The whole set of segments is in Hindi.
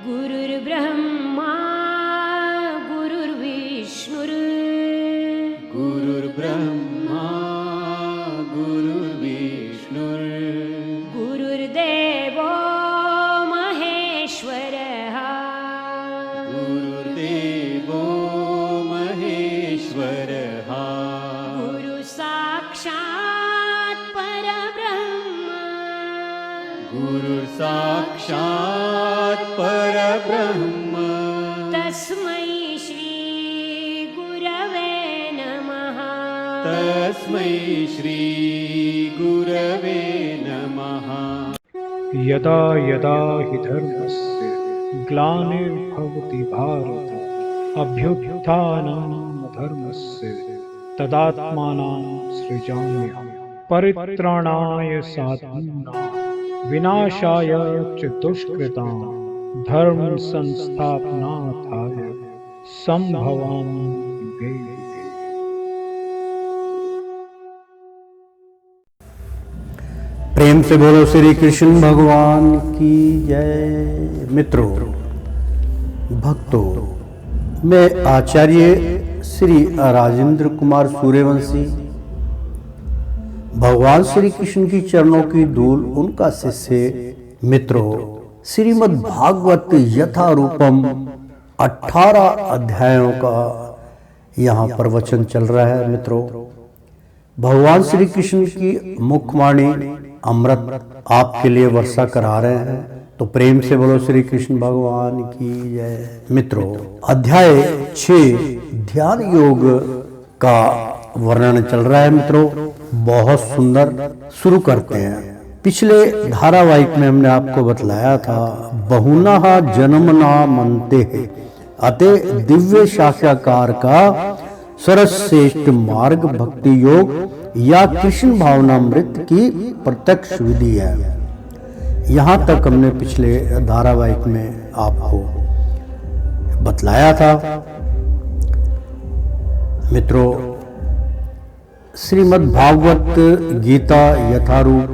गुरुर्ब्रह्मा गुरुर्विष्णुर् गुरुर्ब्रह्मा गुरुर्विष्णुर् गुरुर्देवो महेश्वरः गुरुर्देवो महेश्वरः गुरुसाक्षात् परब्रह्म गुरुर्साक्षात् परब्रह्म तस्मै श्री गुरवे नमः तस्मै श्री गुरवे नमः। यदा यदा हि धर्मस्य ग्लानिर्भवति भारत अभ्युत्थानं धर्मस्य तदात्मानं सृजाम्यहम् परित्राणाय साधूनां विनाशाय च दुष्कृतां धर्म संस्थापनार्थाय संभवामि युगे युगे। प्रेम से बोलो श्री कृष्ण भगवान की जय। मित्रों, भक्तों, मैं आचार्य श्री राजेंद्र कुमार सूर्यवंशी भगवान श्री कृष्ण की चरणों की धूल उनका शिष्य। मित्रों, श्रीमद् भागवत यथारूपम 18 अध्यायों का यहाँ पर वचन चल रहा है। मित्रों, भगवान श्री कृष्ण की मुखवाणी अमृत आपके लिए वर्षा करा रहे हैं, तो प्रेम से बोलो श्री कृष्ण भगवान की जय। मित्रों, अध्याय 6 ध्यान योग का वर्णन चल रहा है। मित्रों, बहुत सुंदर। शुरू करते हैं। पिछले धारावाहिक में हमने आपको बतलाया था बहुना जन्मना मनते है अतः दिव्य साक्षात्कार का सर्वश्रेष्ठ मार्ग भक्ति योग या कृष्ण भावनामृत की प्रत्यक्ष विधि है। यहाँ तक हमने पिछले धारावाहिक में आपको बतलाया था। मित्रों, श्रीमद् भागवत गीता यथारूप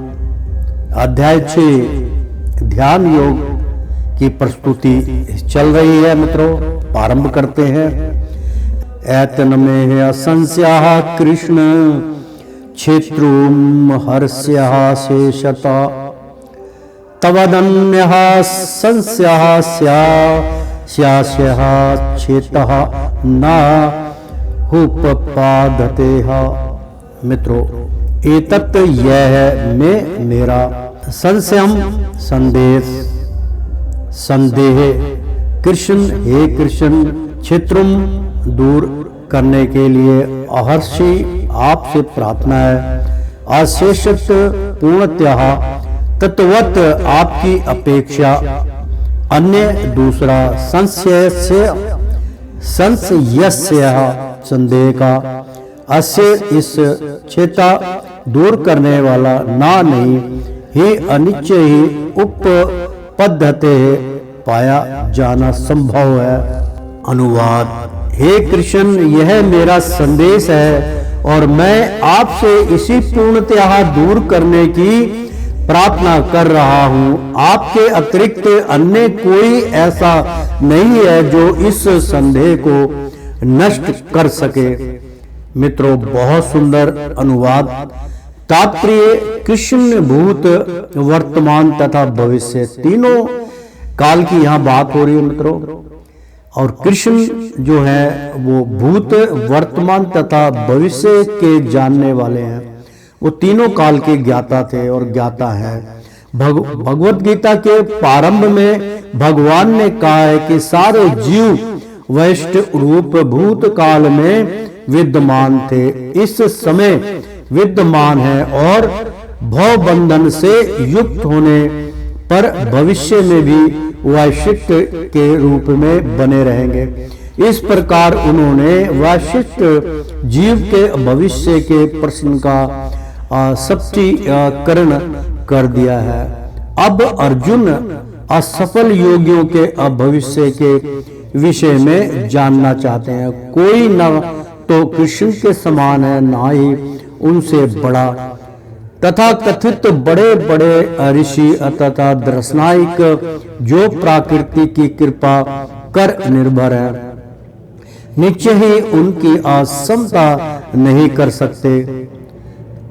अध्याय 6 ध्यान योग की प्रस्तुति चल रही है। मित्रों, प्रारंभ करते हैं। एतन्मे असंस्याः कृष्ण क्षेत्रुम हर्ष्यः शेषता तवदन्यः संस्याः स्यास्यः चेतः न उपपादतेः। मित्रों, एतत् यह है मैं मेरा संशयम संदेह कृष्ण हे कृष्ण क्षेत्रम दूर करने के लिए अहर्षि आपसे प्रार्थना है। अशेषत पूर्णतः तत्वत आपकी अपेक्षा अन्य दूसरा संशयस्य संदेह का अस्य इस चेता दूर करने वाला ना नहीं ही अनिश्चय ही उपपद्धते पाया जाना संभव है। अनुवाद। हे कृष्ण, यह मेरा संदेश है और मैं आपसे इसी पूर्णतः दूर करने की प्रार्थना कर रहा हूं। आपके अतिरिक्त अन्य कोई ऐसा नहीं है जो इस संदेह को नष्ट कर सके। मित्रों, बहुत सुंदर अनुवाद। तात्पर्य, कृष्ण भूत वर्तमान तथा भविष्य तीनों काल की यहाँ बात हो रही है। मित्रों, और कृष्ण जो है वो भूत वर्तमान तथा भविष्य के जानने वाले हैं। वो तीनों काल के ज्ञाता थे और ज्ञाता हैं। भगवत गीता के प्रारंभ में भगवान ने कहा है कि सारे जीव वैष्ट रूप भूत काल में विद्यमान थे, इस समय विद्यमान है और भव बंधन से युक्त होने पर भविष्य में भी वैशिष्ट के रूप में बने रहेंगे। इस प्रकार उन्होंने वैशिष्ट जीव के भविष्य के प्रश्न का स्पष्टीकरण कर दिया है। अब अर्जुन असफल योगियों के भविष्य के विषय में जानना चाहते हैं। कोई न तो कृष्ण के समान है, ना ही उनसे बड़ा तथा कथित बड़े बड़े ऋषि तथा दर्शनायक जो प्रकृति की कृपा कर निर्भर है, निश्चय ही उनकी असमता नहीं कर सकते।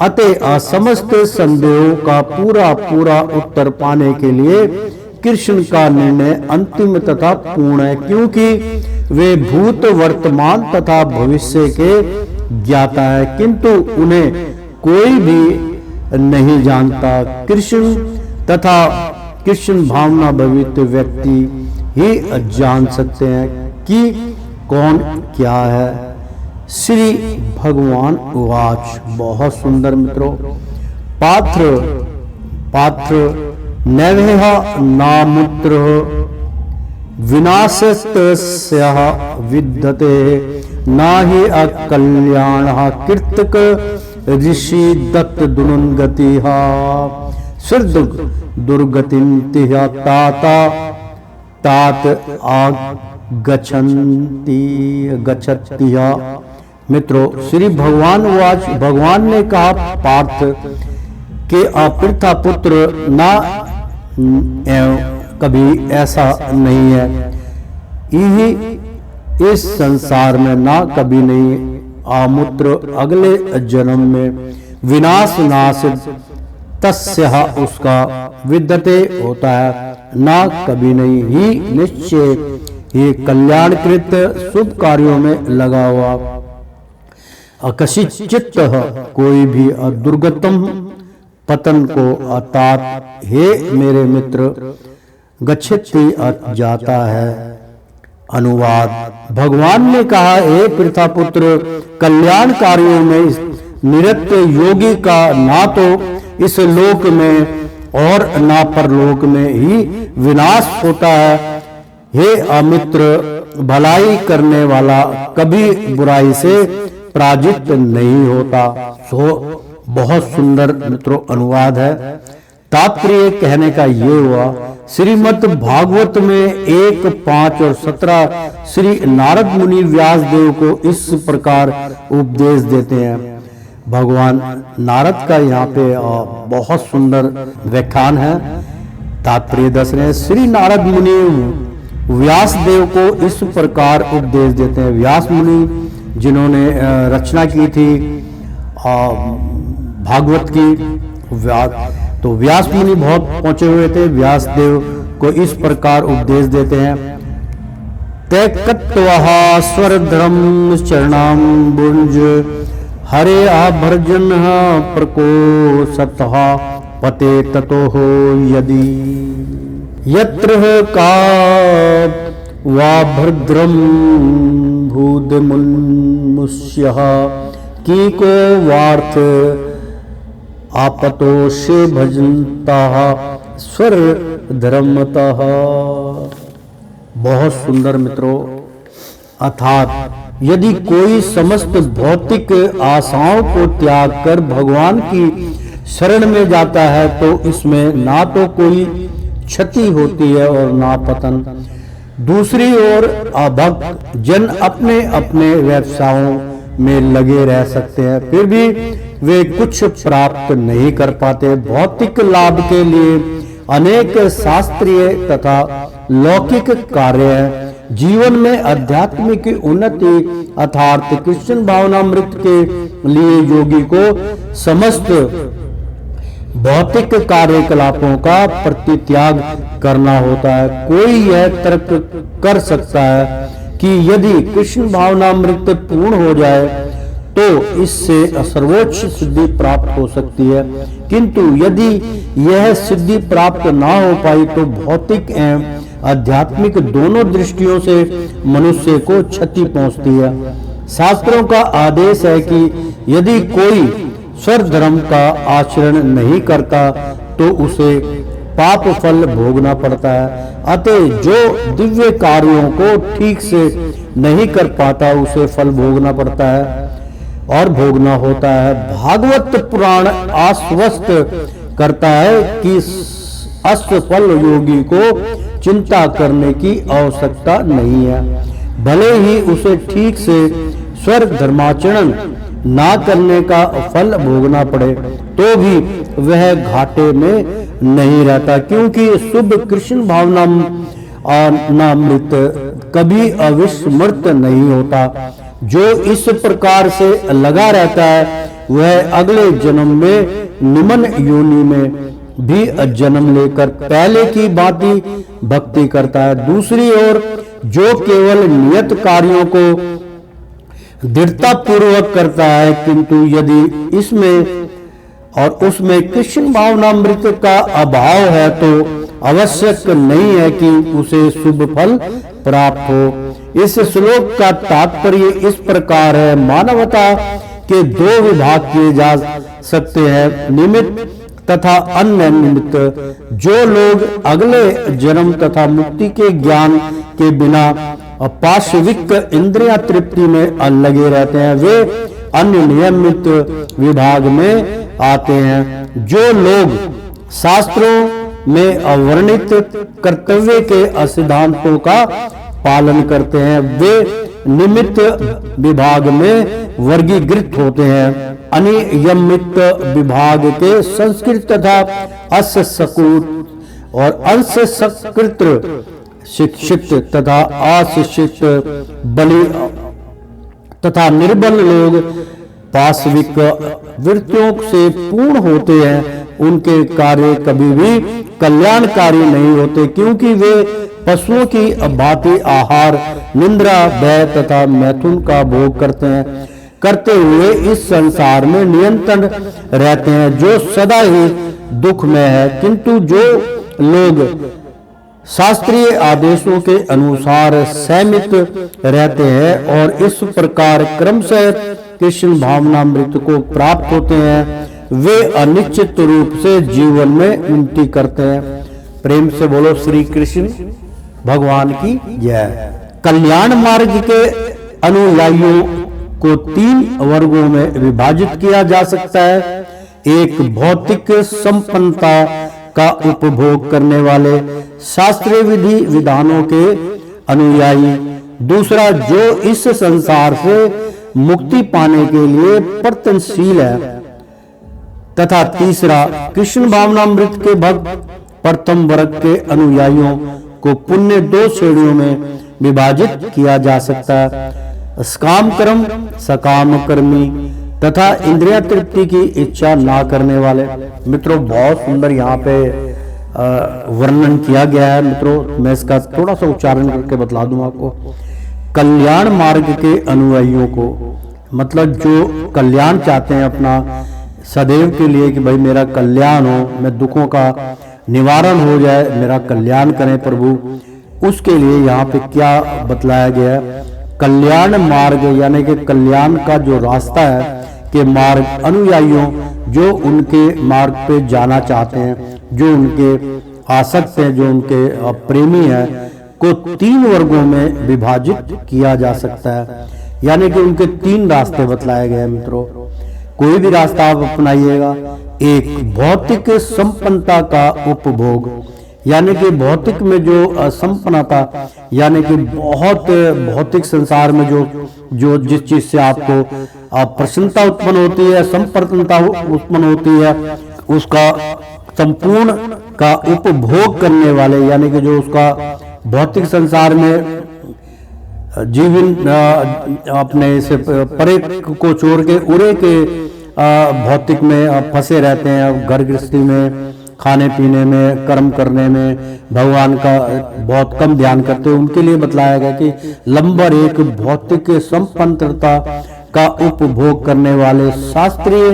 अतः समस्त संदेहों का पूरा पूरा उत्तर पाने के लिए कृष्ण का निर्णय अंतिम तथा पूर्ण है, क्योंकि वे भूत वर्तमान तथा भविष्य के ज्ञाता है, किंतु उन्हें कोई भी नहीं जानता। कृष्ण तथा कृष्ण भावना भवित व्यक्ति ही जान सकते हैं कि कौन क्या है। श्री भगवान उवाच। बहुत सुंदर मित्रों, पात्र नैवेह नामुत्र विनाशस्तस्यः विद्यते नाहि अकल्याणः कृतक ऋषि दत्त दुर्गतिः सिद्ध दुर्गतिं तात गच्छति। मित्रों, श्री भगवान वाच, भगवान ने कहा, पार्थ के अपृथा पुत्र ना कभी ऐसा नहीं है, यही इस संसार में ना कभी नहीं आमुत्र अगले जन्म में विनाश नाश तस्यः उसका विद्यते होता है, ना कभी नहीं ही निश्चय ही कल्याणकृत शुभ कार्यों में लगा हुआ अकशिचित कोई भी दुर्गतम पतन को अतात हे मेरे मित्र गच्छति जाता है। अनुवाद। भगवान ने कहा, हे पृथापुत्र, कल्याण कार्यों में निरत योगी का ना तो इस लोक में और ना परलोक में ही विनाश होता है। हे अमित्र, भलाई करने वाला कभी बुराई से पराजित नहीं होता। सो बहुत सुंदर मित्रों अनुवाद है। तात्पर्य कहने का ये हुआ, श्रीमद् भागवत में 1, 5 और 17 श्री नारद मुनि व्यास देव को इस प्रकार उपदेश देते हैं। भगवान नारद का यहाँ पे बहुत सुंदर व्याख्यान है। तात्पर्य दस रहे, श्री नारद मुनि व्यास देव को इस प्रकार उपदेश देते हैं। व्यास मुनि जिन्होंने रचना की थी भागवत की, तो व्यास मुनि बहुत पहुंचे हुए थे। व्यास देव को इस प्रकार उपदेश देते हैं, ते कत्वः स्वरधर्म चरणाम्बुज हरे आभर्जन प्रकोशतः पते ततो यदि यत्र का वा भद्रम भूदमुन्मुष्यः कीको वार्थ आपतोषे भजन्तः स्वर धर्मतः। बहुत सुंदर मित्रों, अर्थात यदि कोई समस्त भौतिक आशाओं को त्याग कर भगवान की शरण में जाता है तो इसमें ना तो कोई क्षति होती है और ना पतन। दूसरी ओर अभक्त जन अपने अपने व्यवसायों में लगे रह सकते हैं, फिर भी वे कुछ प्राप्त नहीं कर पाते। भौतिक लाभ के लिए अनेक शास्त्रीय तथा लौकिक कार्य हैं। जीवन में आध्यात्मिक उन्नति अर्थात कृष्ण भावनामृत के लिए योगी को समस्त भौतिक कार्यकलापों का प्रतित्याग करना होता है। कोई यह तर्क कर सकता है कि यदि कृष्ण भावनामृत पूर्ण हो जाए तो इससे सर्वोच्च सिद्धि प्राप्त हो सकती है, किंतु यदि यह सिद्धि प्राप्त ना हो पाई तो भौतिक एवं आध्यात्मिक दोनों दृष्टियों से मनुष्य को क्षति पहुंचती है। शास्त्रों का आदेश है कि यदि कोई स्वर धर्म का आचरण नहीं करता तो उसे पाप फल भोगना पड़ता है। अतः जो दिव्य कार्यों को ठीक से नहीं कर पाता उसे फल भोगना पड़ता है और भोगना होता है। भागवत पुराण आश्वस्त करता है कि असफल योगी को चिंता करने की आवश्यकता नहीं है, भले ही उसे ठीक से स्वर धर्माचरण ना करने का फल भोगना पड़े तो भी वह घाटे में नहीं रहता, क्योंकि शुभ कृष्ण भावना नामृत कभी अविस्मृत नहीं होता। जो इस प्रकार से लगा रहता है वह अगले जन्म में निम्न योनि में भी जन्म लेकर पहले की भांति भक्ति करता है। दूसरी ओर जो केवल नियत कार्यों को दृढ़ता पूर्वक करता है, किंतु यदि इसमें और उसमें कृष्ण भावनामृत का अभाव है तो आवश्यक नहीं है कि उसे शुभ फल प्राप्त हो। इस श्लोक का तात्पर्य इस प्रकार है, मानवता के दो विभाग किए जा सकते हैं, निमित्त तथा अन्य निमित्त। जो लोग अगले जन्म तथा मुक्ति के ज्ञान के बिना पाशविक इंद्रिया तृप्ति में लगे रहते हैं, वे अन्य नियमित विभाग में आते हैं। जो लोग शास्त्रों में वर्णित कर्तव्य के सिद्धांतों का पालन करते हैं, वे निमित्त विभाग में वर्गीकृत होते हैं। अनियमित विभाग के संस्कृत तथा असंस्कृत और अंशसंस्कृत शिक्षित तथा अशिक्षित बलि तथा निर्बल लोग पाशविक वृत्तियों से पूर्ण होते हैं। उनके कार्य कभी भी कल्याणकारी नहीं होते, क्योंकि वे पशुओं की भांति आहार, निंद्रा, भय तथा मैथुन का भोग करते हुए इस संसार में नियंत्रण रहते हैं, जो सदा ही दुख में है। किंतु जो लोग शास्त्रीय आदेशों के अनुसार संयमित रहते हैं और इस प्रकार क्रमशः कृष्ण भावनामृत को प्राप्त होते हैं, वे अनिश्चित रूप से जीवन में उन्नति करते हैं। प्रेम से बोलो श्री कृष्ण भगवान की जय। कल्याण मार्ग के अनुयायियों को 3 वर्गों में विभाजित किया जा सकता है। एक भौतिक संपन्नता का उपभोग करने वाले शास्त्रीय विधि विधानों के अनुयायी, दूसरा जो इस संसार से मुक्ति पाने के लिए प्रयत्नशील है, तथा तीसरा कृष्ण भावनामृत के भक्त। प्रथम वर्ग के अनुयायियों को पुण्य 2 श्रेणियों में विभाजित किया जा सकता है, सकाम कर्म, सकाम कर्मी तथा इंद्रिया तृप्ति की इच्छा ना करने वाले। मित्रों बहुत सुंदर यहाँ पे वर्णन किया गया है। मित्रों मैं इसका थोड़ा सा उच्चारण करके बतला दूं आपको। कल्याण मार्ग के अनुयायियों को मतलब जो कल्याण चाहते हैं अपना सदैव के लिए कि भाई मेरा कल्याण हो, मैं दुखों का निवारण हो जाए, मेरा कल्याण करें प्रभु, उसके लिए यहाँ पे क्या बतलाया गया है। कल्याण मार्ग यानी कि कल्याण का जो रास्ता है के मार्ग अनुयायियों जो उनके मार्ग पे जाना चाहते हैं, जो उनके आसक्त हैं, जो उनके प्रेमी हैं, को 3 वर्गों में विभाजित किया जा सकता है। यानी कि उनके 3 रास्ते बतलाए गए हैं। मित्रों कोई भी रास्ता आप अपनाइएगा। एक भौतिक संपन्नता का उपभोग, यानी कि भौतिक में जो संपन्नता यानी कि बहुत भौतिक संसार में जो जिस चीज से आपको प्रसन्नता उत्पन्न होती है, संपन्नता उत्पन्न होती है, उसका संपूर्ण का उपभोग करने वाले, यानी कि जो उसका भौतिक संसार में जीवन अपने से परे को छोड़ के उरे के भौतिक में फंसे रहते हैं, घर गृहस्थी में, खाने पीने में, कर्म करने में भगवान का बहुत कम ध्यान करते हैं। उनके लिए बतलाया गया कि नंबर 1 भौतिक संपन्नता का उपभोग करने वाले शास्त्रीय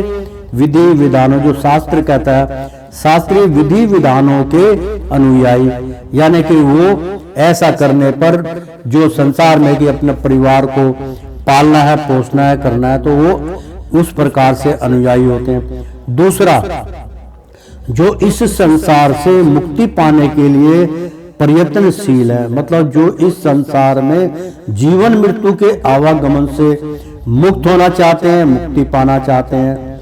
विधि विधानों, जो शास्त्र कहता है शास्त्रीय विधि विधानों के अनुयायी, यानी कि वो ऐसा करने पर जो संसार में कि अपने परिवार को पालना है, पोसना है, करना है, तो वो उस प्रकार से अनुयायी होते हैं। दूसरा जो इस संसार से मुक्ति पाने के लिए प्रयत्नशील है, मतलब जो इस संसार में जीवन मृत्यु के आवागमन से मुक्त होना चाहते हैं, मुक्ति पाना चाहते हैं।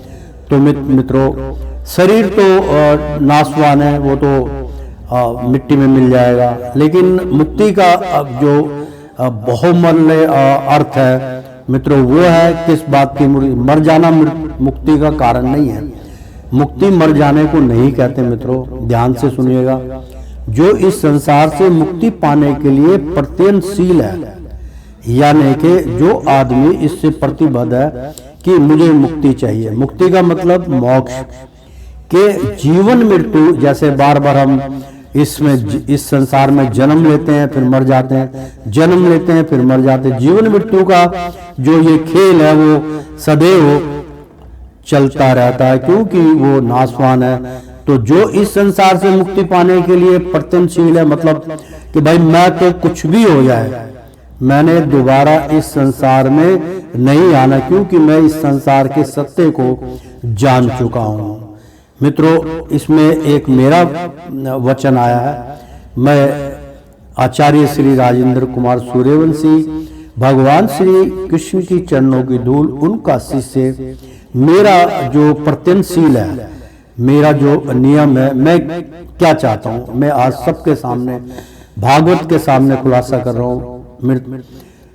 तो मित्रों शरीर तो नाशवान है, वो तो मिट्टी में मिल जाएगा, लेकिन मुक्ति का जो बहुमूल्य अर्थ है मित्रों वो है किस बात की मर जाना मुक्ति का कारण नहीं है। मुक्ति मर जाने को नहीं कहते मित्रों, ध्यान से सुनिएगा। जो इस संसार से मुक्ति पाने के लिए प्रत्ययनशील है, यानी कि जो आदमी इससे प्रतिबद्ध है कि मुझे मुक्ति चाहिए। मुक्ति का मतलब मोक्ष के जीवन मृत्यु, जैसे बार बार हम इस संसार में जन्म लेते हैं फिर मर जाते हैं, जन्म लेते हैं फिर मर जाते हैं। जीवन मृत्यु का जो ये खेल है वो सदैव चलता रहता है, क्योंकि वो नाशवान है। तो जो इस संसार से मुक्ति पाने के लिए प्रत्यनशील है, मतलब कि भाई मैं तो कुछ भी हो जाए, मैंने दोबारा इस संसार में नहीं आना, क्योंकि मैं इस संसार के सत्य को जान चुका हूं। मित्रों, इसमें एक मेरा वचन आया है। मैं आचार्य श्री राजेंद्र कुमार सूर्यवंशी, भगवान श्री कृष्ण की चरणों की धूल, उनका शिष्य, मेरा जो प्रत्यनशील है, मेरा जो नियम है, मैं क्या चाहता हूं, मैं आज सबके सामने भागवत के सामने खुलासा कर रहा हूं।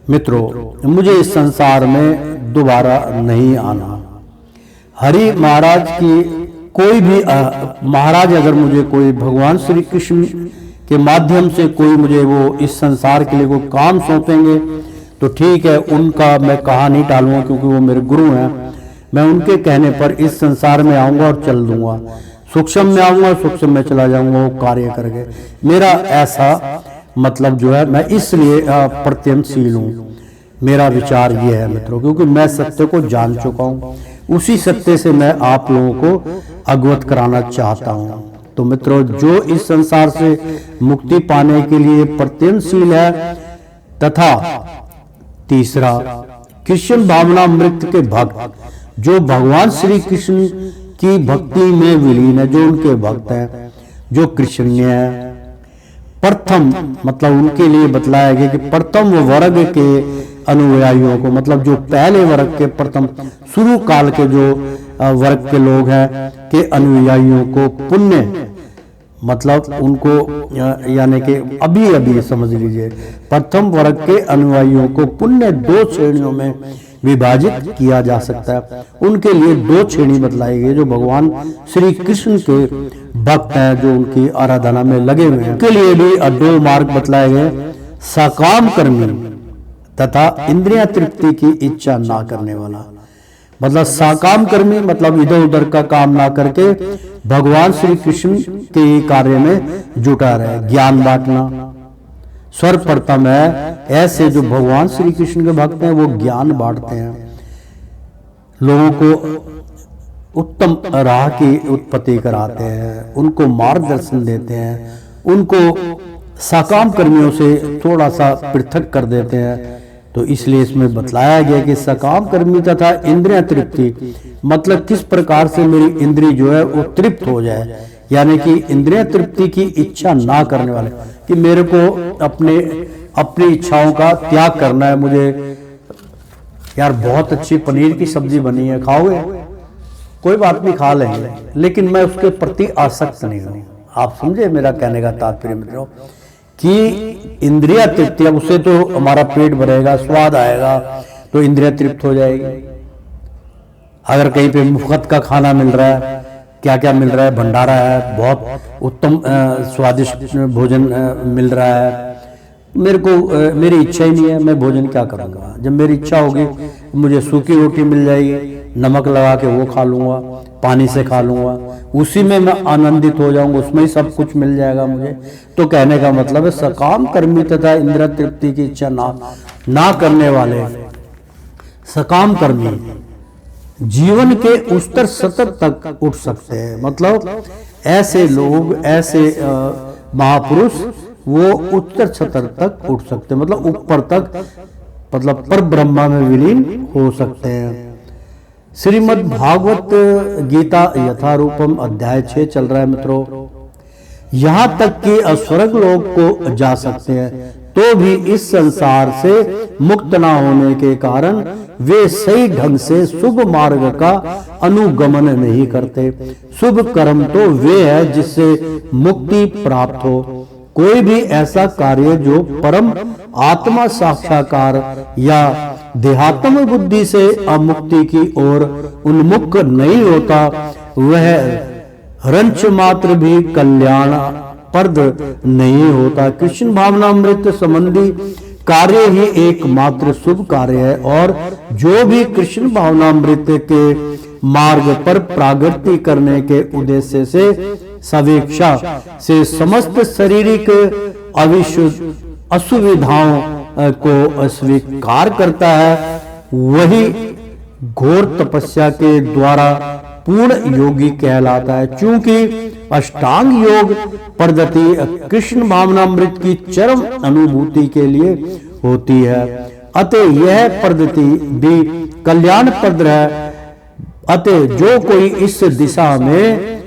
मित्रों, मुझे इस संसार में दोबारा नहीं आना। हरि महाराज की कोई भी महाराज अगर मुझे कोई भगवान श्री कृष्ण के माध्यम से कोई मुझे वो इस संसार के लिए कोई काम सौंपेंगे तो ठीक है, उनका मैं कहा नहीं टालूंगा, क्योंकि वो मेरे गुरु हैं। मैं उनके कहने पर इस संसार में आऊंगा और चल दूंगा, सूक्ष्म में आऊंगा, सूक्ष्म में चला जाऊंगा, वो कार्य करके। मेरा ऐसा मतलब जो है, मैं इसलिए प्रत्यनशील हूं। मेरा विचार ये है मित्रों, क्योंकि मैं सत्य को जान चुका हूं, उसी सत्य से मैं आप लोगों को अवगत कराना चाहता हूं। तो मित्रों, जो इस संसार से मुक्ति पाने के लिए प्रत्यनशील है, तथा तीसरा कृष्ण भावना मृत के भक्त, जो भगवान श्री कृष्ण की भक्ति में विलीन है, जो उनके भक्त हैं, जो कृष्ण है। प्रथम मतलब उनके लिए बतलाया गया कि प्रथम वर्ग के अनुयायियों को, मतलब जो पहले वर्ग के प्रथम शुरू काल के जो वर्ग के लोग हैं के अनुयायियों को पुण्य, मतलब उनको यानी कि अभी समझ लीजिए, प्रथम वर्ग के अनुयायियों को पुण्य 2 श्रेणियों में विभाजित किया जा सकता है। उनके लिए 2 श्रेणी बतलाई गई, जो भगवान श्री कृष्ण के भक्त हैं, जो उनकी आराधना में लगे हुए हैं। उनके लिए भी 2 मार्ग बतलाए गए, सकाम कर्मी तथा इंद्रिया तृप्ति की इच्छा ना करने वाला। मतलब सकाम कर्मी मतलब इधर उधर का काम ना करके भगवान श्री कृष्ण के कार्य में जुटा रहे। ज्ञान बांटना सर्वप्रथम है। ऐसे जो भगवान श्री कृष्ण के भक्त हैं वो ज्ञान बांटते हैं, लोगों को उत्तम राह की उत्पत्ति कराते हैं, उनको मार्गदर्शन देते हैं, उनको सकाम कर्मियों से थोड़ा सा पृथक कर देते हैं। तो इसलिए इसमें बतलाया गया कि सकाम कर्मी तथा इंद्रिय तृप्ति, मतलब किस प्रकार से मेरी इंद्रिय जो है वो तृप्त हो जाए, यानी कि इंद्रिय तृप्ति की इच्छा ना करने वाले, कि मेरे को अपनी इच्छाओं का त्याग करना है। मुझे यार बहुत अच्छी पनीर की सब्जी बनी है, खाओगे? कोई बात नहीं, खा लेंगे, लेकिन मैं उसके प्रति आसक्त नहीं हूं। आप समझे मेरा कहने का तात्पर्य मित्रों, कि इंद्रिय तृप्ति, अब उससे तो हमारा पेट भरेगा, स्वाद आएगा, तो इंद्रिय तृप्त हो जाएगी। अगर कहीं पे मुफ्त का खाना मिल रहा है, क्या क्या मिल रहा है, भंडारा है, बहुत उत्तम स्वादिष्ट भोजन मिल रहा है, मेरे को मेरी इच्छा ही नहीं है, मैं भोजन क्या करूंगा? जब मेरी इच्छा होगी मुझे सूखी रोटी मिल जाएगी, नमक लगा के वो खा लूंगा, पानी से खा लूंगा, उसी में मैं आनंदित हो जाऊंगा, उसमें ही सब कुछ मिल जाएगा मुझे। तो कहने का मतलब है सकाम कर्मी तथा इंद्रिय तृप्ति की इच्छा ना करने वाले सकाम कर्मी जीवन के उच्चतर सतत तक उठ सकते हैं। मतलब ऐसे लोग, ऐसे महापुरुष वो उच्चतर सतर तक उठ सकते हैं, मतलब ऊपर तक, मतलब पर ब्रह्मा में विलीन हो सकते हैं। श्रीमद् भागवत गीता यथारूपम अध्याय 6 चल रहा है मित्रों। यहां तक कि स्वर्ग लोक को जा सकते हैं, तो भी इस संसार से मुक्त ना होने के कारण वे सही ढंग से शुभ मार्ग का अनुगमन नहीं करते। शुभ कर्म तो वे है जिससे मुक्ति प्राप्त हो। कोई भी ऐसा कार्य जो परम आत्मा साक्षात्कार या देहात्म बुद्धि से अमुक्ति की ओर उन्मुख नहीं होता, वह रंच मात्र भी कल्याण प्रद नहीं होता। कृष्ण भावनामृत संबंधी कार्य ही एकमात्र शुभ कार्य है, और जो भी कृष्ण भावनामृत के मार्ग पर प्रागति करने के उद्देश्य से सवेक्षा से समस्त शारीरिक असुविधाओं को स्वीकार करता है, वही घोर तपस्या के द्वारा पूर्ण योगी कहलाता है। क्योंकि अष्टांग योग पद्धति कृष्ण भावनामृत की चरम अनुभूति के लिए होती है, अतः यह पद्धति भी कल्याणप्रद है। अतः जो कोई इस दिशा में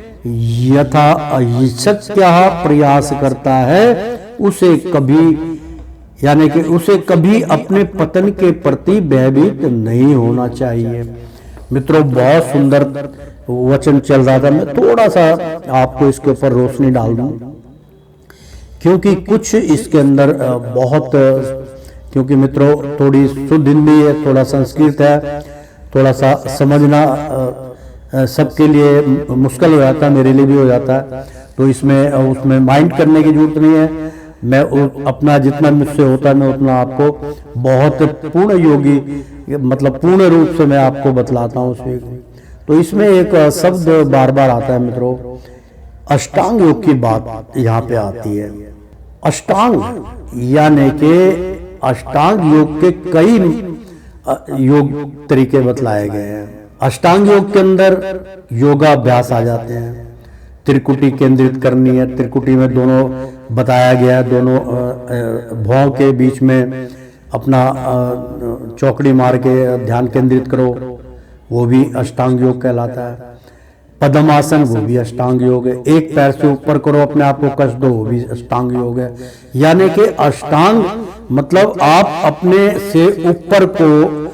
यथाशक्य प्रयास करता है, उसे कभी अपने पतन के प्रति भयभीत नहीं होना चाहिए। मित्रों, बहुत सुंदर वचन चल रहा था। मैं थोड़ा सा आपको इसके ऊपर रोशनी डाल दूं, क्योंकि कुछ इसके अंदर क्योंकि मित्रों थोड़ी शुद्ध हिंदी है, थोड़ा संस्कृत है, थोड़ा सा समझना सबके लिए मुश्किल हो जाता है, मेरे लिए भी हो जाता है। तो उसमें माइंड करने की जरूरत नहीं है। मैं अपना जितना मुझसे होता है मैं उतना आपको बहुत पूर्ण योगी मतलब पूर्ण रूप से मैं आपको बतलाता हूँ उसमें। तो इसमें एक शब्द बार बार आता है मित्रों, अष्टांग योग की बात यहाँ पे आती है। अष्टांग यानी कि अष्टांग योग के कई योग तरीके बतलाए गए हैं। अष्टांग योग के अंदर योगाभ्यास आ जाते हैं, त्रिकुटी केंद्रित करनी है, त्रिकुटी में दोनों बताया गया है, दोनों भौं के बीच में अपना चौकड़ी मार के ध्यान केंद्रित करो, वो भी अष्टांग योग कहलाता है। पद्म आसन, वो भी अष्टांग योग है। एक पैर से ऊपर करो, अपने आप को कस दो, वो भी अष्टांग योग है। यानी कि अष्टांग मतलब आप अपने से ऊपर को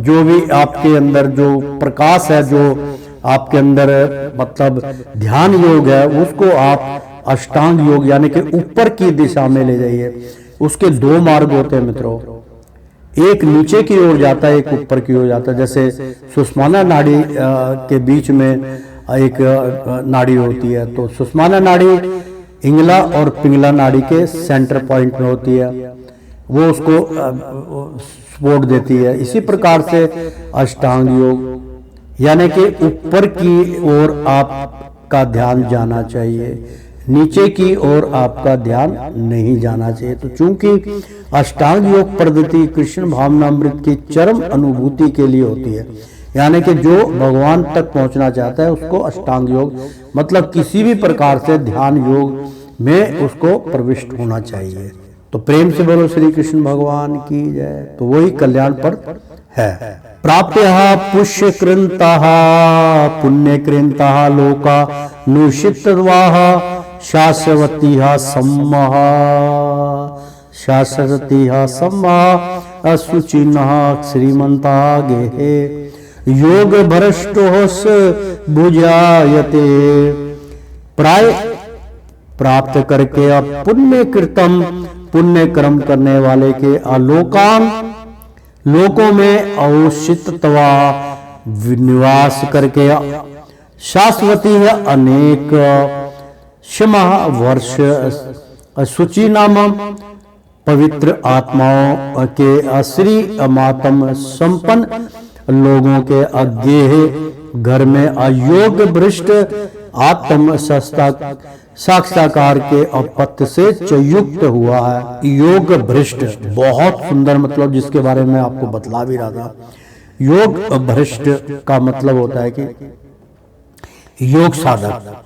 जो भी आपके अंदर जो प्रकाश है, जो आपके अंदर मतलब ध्यान योग है, उसको आप अष्टांग योग यानी कि ऊपर की दिशा में ले जाइए। उसके दो मार्ग होते हैं मित्रों, एक नीचे की ओर जाता है, एक ऊपर की ओर जाता है। जैसे सुषुम्ना नाड़ी के बीच में एक नाड़ी होती है, तो सुषुम्ना नाड़ी इंगला और पिंगला नाड़ी के सेंटर पॉइंट में होती है, वो उसको सपोर्ट देती है। इसी प्रकार से अष्टांग योग यानी कि ऊपर की ओर आपका ध्यान जाना चाहिए, नीचे की ओर आपका ध्यान नहीं जाना चाहिए। तो चूंकि अष्टांग योग पद्धति कृष्ण भावनामृत की चरम अनुभूति के लिए होती है, यानी कि जो भगवान तक पहुंचना चाहता है उसको अष्टांग योग मतलब किसी भी प्रकार से ध्यान योग में उसको प्रविष्ट होना चाहिए। तो प्रेम से बोलो श्री कृष्ण भगवान की जय। तो वही कल्याण पर है। प्राप्य पुष्य कृंता पुण्य कृंता लोका नुषितवाह शाश्वती सम्मा असुचिन्ह श्रीमंता गेहे योग भ्रष्टोस भुजायते। प्राय प्राप्त करके पुण्य कृतम पुण्य कर्म करने वाले के अलोकान लोकों में औषितवा निवास करके शाश्वती है अनेक क्षमा वर्ष शुचि नाम पवित्र आत्माओं के श्री मातम संपन्न लोगों के अज्ञेय घर में अयोग भ्रष्ट आत्म साक्षात्कार के अपत्य से युक्त हुआ है। योग भ्रष्ट बहुत सुंदर मतलब जिसके बारे में आपको बतला भी रहा था। योग भ्रष्ट का मतलब होता है कि योग साधक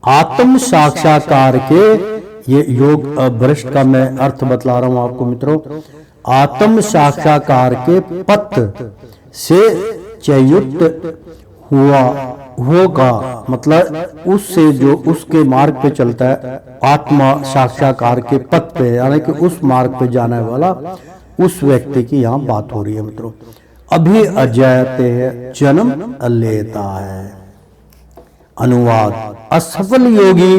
आत्म साक्षात्कार के, ये योग भ्रष्ट का मैं अर्थ बतला रहा हूं आपको मित्रों। आत्म साक्षात्कार के पथ से चयुक्त होगा मतलब उससे जो उसके मार्ग पे चलता है, आत्मा साक्षात्कार के पथ पे यानी कि उस मार्ग पे जाने वाला उस व्यक्ति की यहाँ बात हो रही है मित्रों। अभी अजयते है जन्म लेता है। अनुवाद, असफल योगी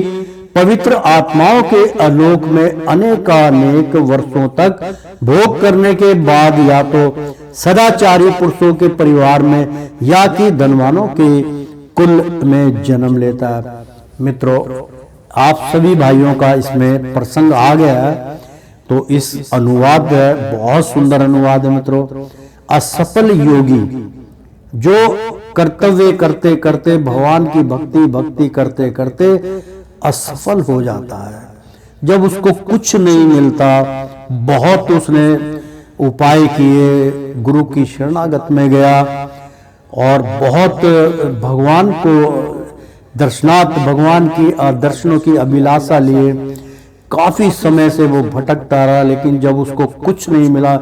पवित्र आत्माओं के आलोक में अनेकानेक वर्षों तक भोग करने के बाद या तो सदाचारी पुरुषों के परिवार में या कि धनवानों के कुल में जन्म लेता है। मित्रों, आप सभी भाइयों का इसमें प्रसंग आ गया है, तो इस अनुवाद है, बहुत सुंदर अनुवाद है मित्रों। असफल योगी जो कर्तव्य करते करते भगवान की भक्ति करते करते असफल हो जाता है, जब उसको कुछ नहीं मिलता, बहुत उसने उपाय किए, गुरु की शरणागत में गया और बहुत भगवान को दर्शनार्थ, भगवान की दर्शनों की अभिलाषा लिए काफी समय से वो भटकता रहा, लेकिन जब उसको कुछ नहीं मिला,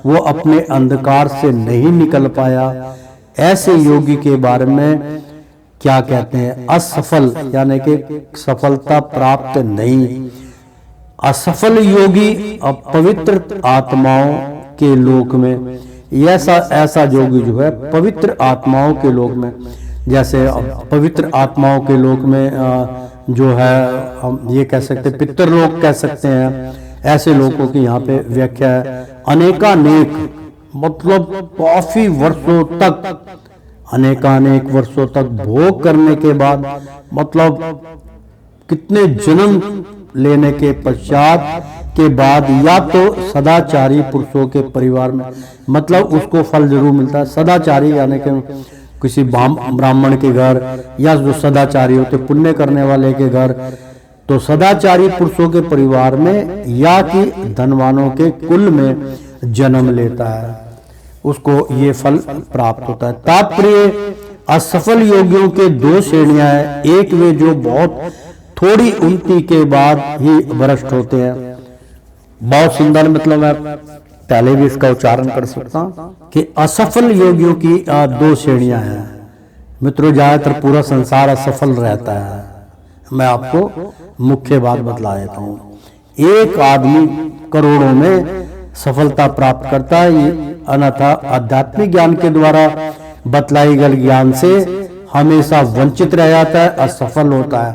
वो अपने अंधकार से नहीं निकल पाया। ऐसे योगी के बारे में क्या कहते हैं? असफल, यानी कि सफलता प्राप्त नहीं। असफल योगी पवित्र आत्माओं के लोक में, ऐसा योगी जो है पवित्र आत्माओं के लोक में, जैसे पवित्र आत्माओं के लोक में जो है हम ये कह सकते हैं, पितृलोक कह सकते हैं, ऐसे लोगों की यहाँ पे व्याख्या है। अनेकानेक मतलब काफी वर्षों तक, अनेकानेक वर्षों तक भोग करने के बाद, मतलब कितने जन्म लेने के पश्चात के बाद, या तो सदाचारी पुरुषों के परिवार में, मतलब उसको फल जरूर मिलता है। सदाचारी यानी कि किसी ब्राह्मण के घर, या जो सदाचारी होते पुण्य करने वाले के घर, तो सदाचारी पुरुषों के परिवार में या कि धनवानों के कुल में जन्म लेता है, उसको ये फल प्राप्त होता है। तात्पर्य, असफल योगियों के दो श्रेणियां हैं। एक वे जो बहुत थोड़ी उन्नति के बाद ही भ्रष्ट होते हैं। बहुत सुंदर, मतलब मैं पहले भी इसका उच्चारण कर सकता हूं कि असफल योगियों की दो श्रेणियां हैं। मित्रों, ज्यादातर पूरा संसार असफल रहता है। मैं आपको मुख्य बात बतला देता हूं। एक आदमी करोड़ों में सफलता प्राप्त करता है, अन्यथा आध्यात्मिक ज्ञान के द्वारा बतलाई गई ज्ञान से हमेशा वंचित रह जाता है, असफल होता है।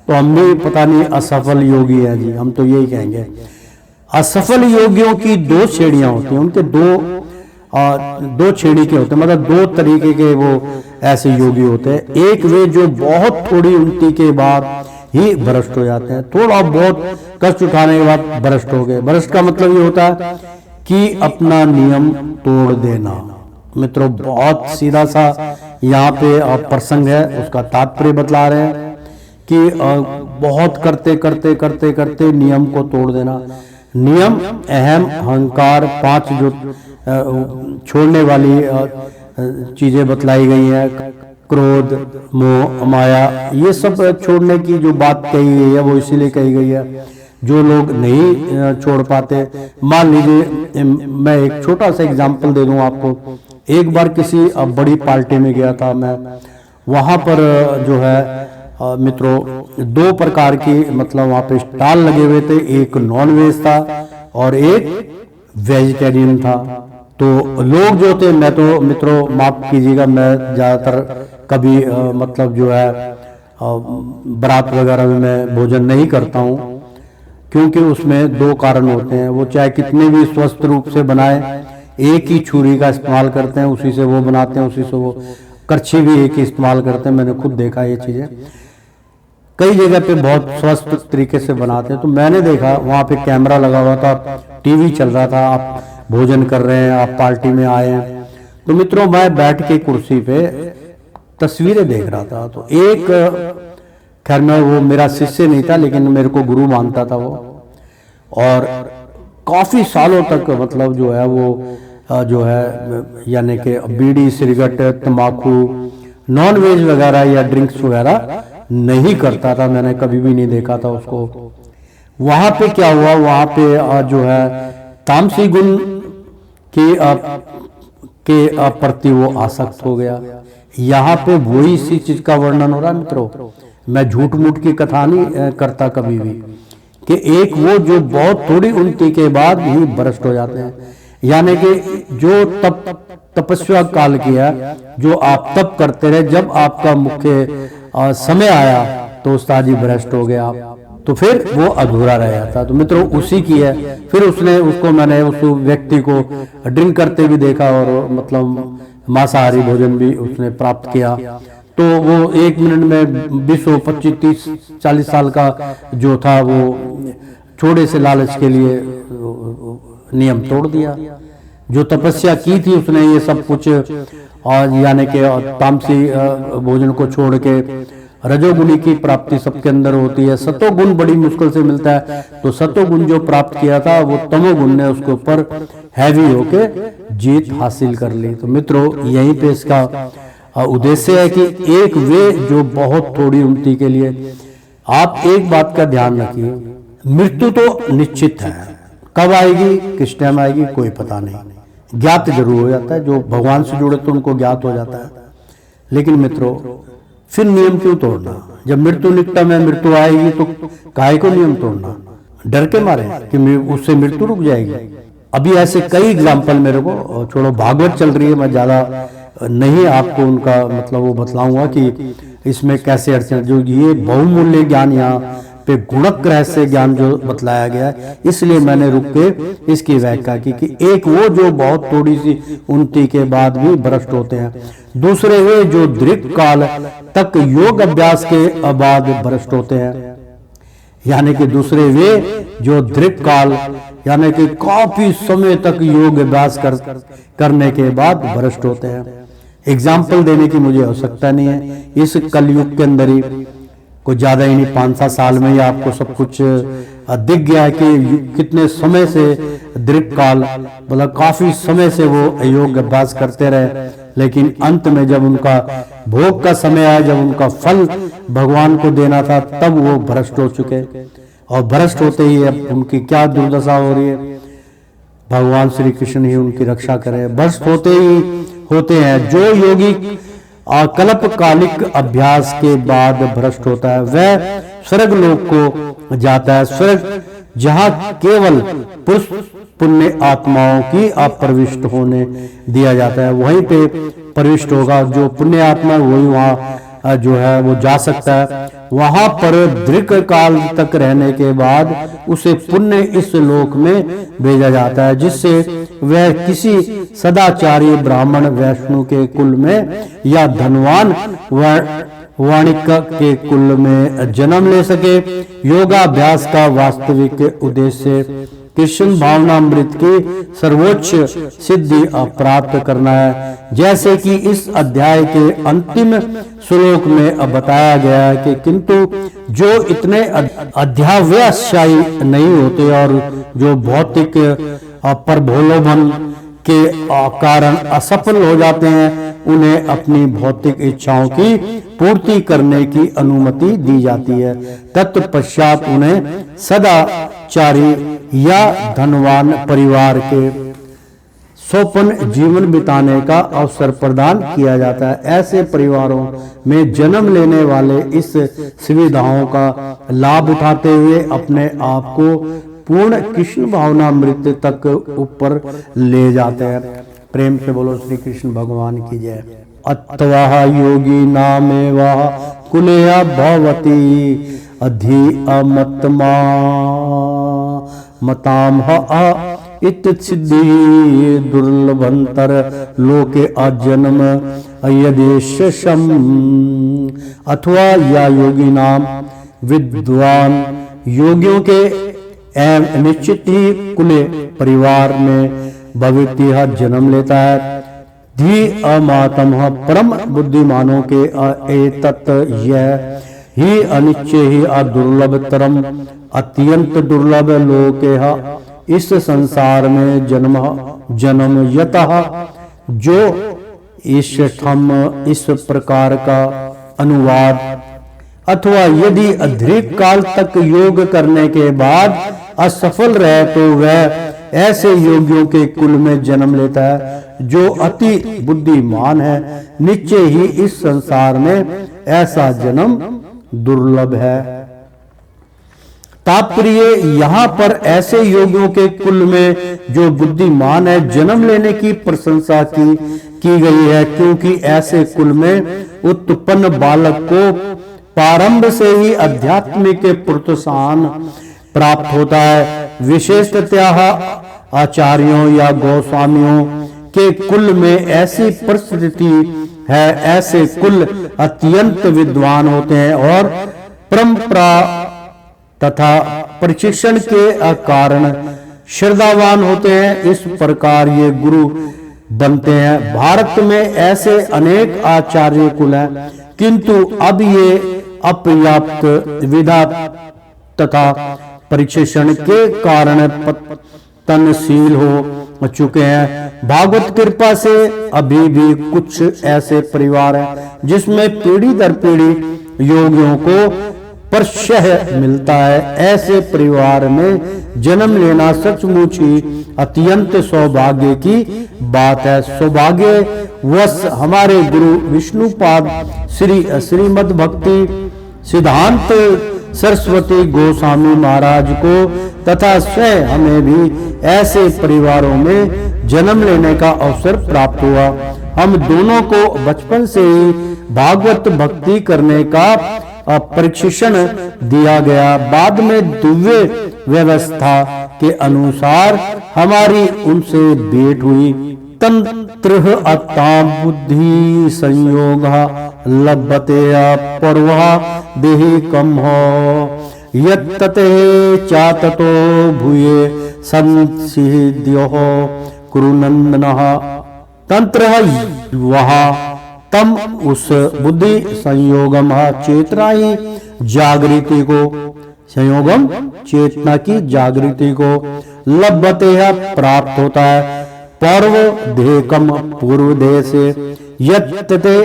तो हम भी पता नहीं असफल योगी है जी, हम तो यही कहेंगे। असफल योगियों की दो श्रेणियां होती हैं, उनके दो श्रेणी के होते हैं, मतलब दो तरीके के वो ऐसे योगी होते हैं। एक वे जो बहुत थोड़ी उन्नति के बाद ही भ्रष्ट हो जाते हैं, थोड़ा बहुत कष्ट उठाने के बाद भ्रष्ट हो गए। भ्रष्ट का मतलब ये होता है कि अपना नियम तोड़ देना। मित्रों, बहुत सीधा सा यहाँ पे प्रसंग है, उसका तात्पर्य बतला रहे हैं कि बहुत करते करते करते करते नियम को तोड़ देना। नियम, अहम, अहंकार, 5 जो छोड़ने वाली चीजें बतलाई गई हैं, क्रोध, मोह, माया, ये सब छोड़ने की जो बात कही गई है वो इसीलिए कही गई है। जो लोग नहीं छोड़ पाते, मान लीजिए मैं एक छोटा सा एग्जांपल दे दूं आपको। एक बार किसी बड़ी पार्टी में गया था मैं, वहां पर जो है मित्रों 2 प्रकार की, मतलब वहां पे स्टॉल लगे हुए थे, एक नॉन वेज था और एक वेजिटेरियन था। तो लोग जो थे, मैं तो मित्रों माफ कीजिएगा, मैं ज्यादातर कभी मतलब जो है बारात वगैरह में मैं भोजन नहीं करता हूं, क्योंकि उसमें 2 कारण होते हैं। वो चाहे कितने भी स्वस्थ रूप से बनाए, एक ही छुरी का इस्तेमाल करते हैं, उसी से वो बनाते हैं, उसी से वो करछी भी एक ही इस्तेमाल करते हैं। मैंने खुद देखा ये चीजें, कई जगह पे बहुत स्वस्थ तरीके से बनाते हैं। तो मैंने देखा वहां पे कैमरा लगा हुआ था, टीवी चल रहा था, आप भोजन कर रहे हैं, आप पार्टी में आए हैं। तो मित्रों, मैं बैठ के कुर्सी पे तस्वीरें देख रहा था। तो एक, खैर मैं, वो मेरा शिष्य नहीं था लेकिन मेरे को गुरु मानता था वो, और काफी सालों तक मतलब जो है वो जो है यानी कि बीड़ी, सिगरेट, तंबाकू, नॉन वेज वगैरह या ड्रिंक्स वगैरह नहीं करता था। मैंने कभी भी नहीं देखा था उसको। वहां पे क्या हुआ, वहां पे जो है तामसी गुण के प्रति वो आसक्त हो गया। यहाँ पे वही इसी चीज का वर्णन हो रहा है मित्रों। मैं झूठ मूठ की कथा नहीं करता कभी भी, कि एक वो जो बहुत थोड़ी उन्नति के बाद ही भ्रष्ट हो जाते हैं। यानी कि जो तपस्या काल किया, जो आप तप करते रहे, जब आपका मुख्य समय आया तो उस्ताद जी भ्रष्ट हो गया आप। तो फिर वो अधूरा रह जाता। तो मित्रों उसी की है। फिर मैंने उस व्यक्ति को ड्रिंक करते भी देखा और मतलब मांसाहारी भोजन भी उसने प्राप्त किया। तो वो 1 मिनट में 20, 25, 30, 40 साल का जो था वो थोड़े से लालच के लिए नियम तोड़ दिया। जो तपस्या की थी उसने ये सब कुछ, और यानी कि तामसी भोजन को छोड़ के रजोगुणी की प्राप्ति सबके अंदर होती है। सतोगुण बड़ी मुश्किल से मिलता है। तो सतोगुण जो प्राप्त किया था वो तमोगुण ने उसके ऊपर हैवी होके जीत हासिल कर ली। तो मित्रों यहीं पे इसका उद्देश्य है कि एक वे जो बहुत थोड़ी उन्नति के लिए, आप एक बात का ध्यान रखिए, मृत्यु तो निश्चित है, कब आएगी किस टाइम आएगी कोई पता नहीं। ज्ञात जरूर हो जाता है, जो भगवान से जुड़े तो उनको ज्ञात हो जाता है। लेकिन मित्रों फिर नियम क्यों तोड़ना? जब मृत्यु निकटम है, मृत्यु आएगी तो काहे को नियम तोड़ना? डर के मारे कि उससे मृत्यु रुक जाएगी। अभी ऐसे कई एग्जाम्पल मेरे को, छोड़ो भागवत चल रही है, मैं ज्यादा नहीं आपको उनका मतलब वो बतलाऊंगा कि इसमें कैसे अड़चन, जो ये बहुमूल्य ज्ञान यहाँ पे गुणक रहस्य ज्ञान जो बतलाया गया है, इसलिए मैंने रुक के इसकी व्याख्या की कि एक वो जो बहुत थोड़ी सी उन्नति के बाद भी भ्रष्ट होते हैं, दूसरे वे जो दीर्घ काल तक योग अभ्यास के बाद भ्रष्ट होते हैं। यानी कि दूसरे वे जो दीर्घ काल यानी कि काफी समय तक योग अभ्यास करने के बाद भ्रष्ट होते हैं। एग्जाम्पल देने की मुझे आवश्यकता नहीं है, इस कलयुग के अंदर ही कुछ ज्यादा ही नहीं, 5-7 साल में ही आपको सब कुछ दिख गया है कि कितने समय से दीर्घ काल मतलब काफी समय से वो योग अभ्यास करते रहे, लेकिन अंत में जब उनका भोग का समय आया, जब उनका फल भगवान को देना था, तब वो भ्रष्ट हो चुके। और भ्रष्ट होते ही अब उनकी क्या दुर्दशा हो रही है, भगवान श्री कृष्ण ही उनकी रक्षा करे। भ्रष्ट होते हैं जो योगी कल्पकालिक अभ्यास के बाद भ्रष्ट होता है, वह स्वर्ग लोक को जाता है। स्वर्ग जहाँ केवल पुरुष पुण्य आत्माओं की अप्रविष्ट होने दिया जाता है, वहीं पे प्रविष्ट होगा। जो पुण्य आत्मा वही वहाँ जो है वो जा सकता है। वहां पर दीर्घ काल तक रहने के बाद उसे पुण्य इस लोक में भेजा जाता है, जिससे वह किसी सदाचारी ब्राह्मण वैष्णु के कुल में या धनवान वाणिक के कुल में जन्म ले सके। योगाभ्यास का वास्तविक उद्देश्य कृष्ण भावनामृत की सर्वोच्च सिद्धि प्राप्त करना है। जैसे कि इस अध्याय के अंतिम श्लोक में बताया गया है कि किंतु जो इतने अध्यावसायी नहीं होते और जो भौतिक प्रलोभन के कारण असफल हो जाते हैं, उन्हें अपनी भौतिक इच्छाओं की पूर्ति करने की अनुमति दी जाती है। तत्पश्चात उन्हें सदाचारी या धनवान परिवार के सोपन जीवन बिताने का अवसर प्रदान किया जाता है। ऐसे परिवारों में जन्म लेने वाले इस सुविधाओं का लाभ उठाते हुए अपने आप को पूर्ण कृष्ण भावनामृत तक ऊपर ले जाते हैं। प्रेम से बोलो श्री कृष्ण भगवान की जय। अत्वा योगी नामेवा कुलेया भवती अधि अमतमा मतामह इत सिद्धि दुर्लभंतर लोके अजन्म यदेशम। अथवा या योगी नाम विद्वान योगियों के एवं निश्चित ही कुले परिवार में भविष्य जन्म लेता है। धी अमातम परम बुद्धिमानों के एतत् यह ही अनिश्चय ही दुर्लभतरम अत्यंत दुर्लभ लोके इस संसार में जन्म यतः जो इस प्रकार का अनुवाद। अथवा यदि दीर्घ काल तक योग करने के बाद असफल रहे तो वह ऐसे योगियों के कुल में जन्म लेता है जो अति बुद्धिमान है। निश्चय ही इस संसार में ऐसा जन्म दुर्लभ है। तात्पर्य यहाँ पर ऐसे योगियों के कुल में जो बुद्धिमान है जन्म लेने की प्रशंसा की गई है, क्योंकि ऐसे कुल में उत्पन्न बालक को प्रारंभ से ही आध्यात्मिक प्रोत्साहन प्राप्त होता है। विशेषतः आचार्यों या गोस्वामियों के कुल में ऐसी परिस्थिति है। ऐसे कुल अत्यंत विद्वान होते हैं और परंपरा तथा प्रशिक्षण के कारण श्रद्धावान होते हैं। इस प्रकार ये गुरु बनते हैं। भारत में ऐसे अनेक आचार्य कुल हैं, किंतु अब ये अपर्याप्त विधा तथा प्रशिक्षण के कारण पतनशील हो चुके हैं। भागवत कृपा से अभी भी कुछ ऐसे परिवार हैं जिसमें पीढ़ी दर पीढ़ी योगियों को प्रशय मिलता है। ऐसे परिवार में जन्म लेना सचमुच ही अत्यंत सौभाग्य की बात है। सौभाग्यवश हमारे गुरु विष्णुपाद श्रीमद् भक्ति सिद्धांत सरस्वती गोस्वामी महाराज को तथा स्वयं हमें भी ऐसे परिवारों में जन्म लेने का अवसर प्राप्त हुआ। हम दोनों को बचपन से ही भागवत भक्ति करने का प्रशिक्षण दिया गया। बाद में दिव्य व्यवस्था के अनुसार हमारी उनसे भेंट हुई। तंत्र अत्ता बुद्धि संयोग लभते पर्वा देहि कम हो यत्तते चाततो भूये संसिद्यो कुरुनंदनः। तंत्र वहा तम उस बुद्धि संयोगम चेतना ही जागृति को संयोगम चेतना की जागृति को लभते है प्राप्त होता है। पर्व देहकम पूर्व देह से यत्ते